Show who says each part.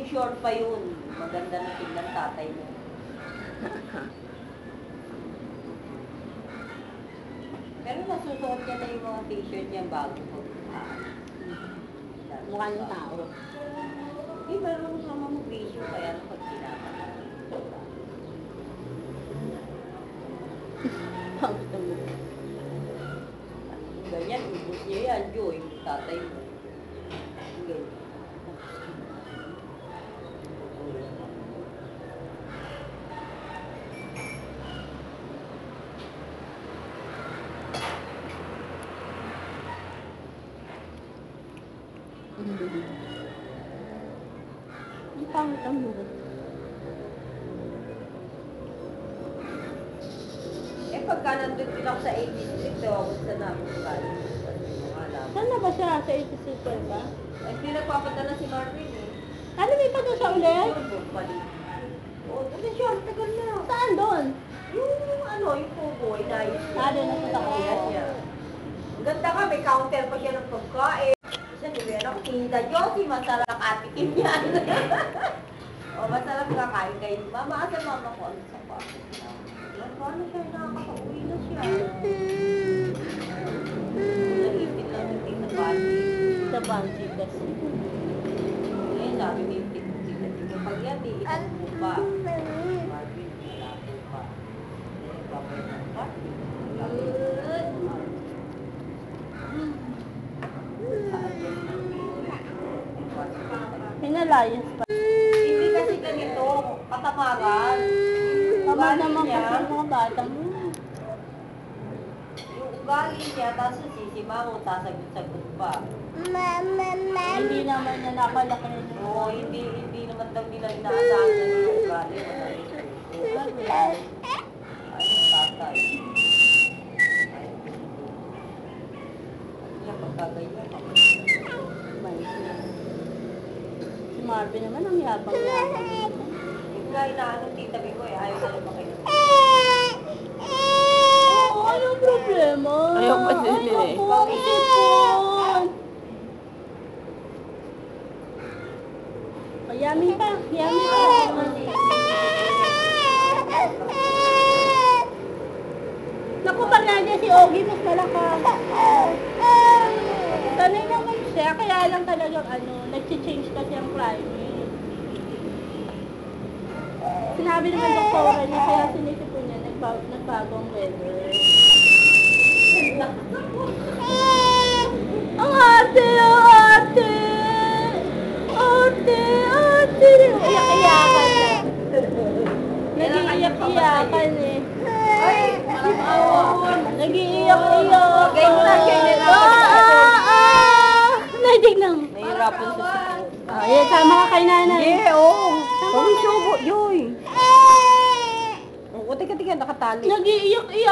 Speaker 1: yung short pa yun. Maganda na tingnan tatay mo. Pero nasusuot niya na yung mga t-shirt niya bago po.
Speaker 2: Mukha ng tao.
Speaker 1: Hindi, meron naman mo presyo kaya na pag tinatay. Ganyan, ubus niya yan, Joy, tatay mo. Ganyan.
Speaker 2: Ang pangit ang buhay.
Speaker 1: Eh, pagka nandun din ako sa 80 Street, ako sa namin galing.
Speaker 2: Saan na ba siya? Sa 86 ba?
Speaker 1: Ay, pinagpapadala si Marvin eh.
Speaker 2: Ano, may pa doon siya ulit?
Speaker 1: Oo, doon siya, tagal na.
Speaker 2: Saan doon?
Speaker 1: Yung ano, yung Pogo, inayos niya.
Speaker 2: Doon na sa
Speaker 1: Ayan niya. Ang ganda ka, may counter pa siya ng pagkain. Kasi nilera ko, Tita Josie, masarap ang atikin niya. O, masarap kakain kayo. Mama, asa mama ko, ano sa pa? Ano siya, nakakauwi na siya. Nag-ipin lang yung Tita Bati.
Speaker 2: Sa Bansi kasi.
Speaker 1: Ngayon, sabi ni Tita Tita, pag yan, iisang mo pa. Marvin, malapit pa. Babay ng party.
Speaker 2: Hinalayas pa.
Speaker 1: Hindi kasi ganito, katamaran.
Speaker 2: Tama naman kasi yung mga bata mo.
Speaker 1: Yung ugali niya, tapos sisimango, sasagot-sagot pa.
Speaker 2: Hindi naman niya nakalaki na yun.
Speaker 1: Oo, hindi naman daw nila inaasahan na yung ugali. Ay, tatay. Ay, pagkagayon ako.
Speaker 2: Si Marvin naman ang yabang-yabang.
Speaker 1: Yung nga inaano tita ko eh, ayaw na naman kayo.
Speaker 2: Oo, anong problema?
Speaker 3: Ayaw pa din eh.
Speaker 2: Yummy pa, yummy pa. Naku, pag nandiyan si Ogie, mas malakas. Sanay naman siya, kaya lang talagang nag-change kasi ang climate. Sinabi naman doktora niya, kaya sinisipon niya, nagbago ang weather. Ang ate, ang ate! Ate, ate! Iyak-iyakan na. Nag-iiyak-iyakan eh.
Speaker 1: Ay, malamawon.
Speaker 2: Nag-iiyak-iyak.
Speaker 1: Ganyan na.
Speaker 2: Nadig lang.
Speaker 1: Nahihirapan sa sipon.
Speaker 2: Ayan, tama ka kay nanay.
Speaker 1: Yeah, oo. Huwag subo, Joy. Oo, tika, nakatali.
Speaker 2: Nag-iiyak-iyak.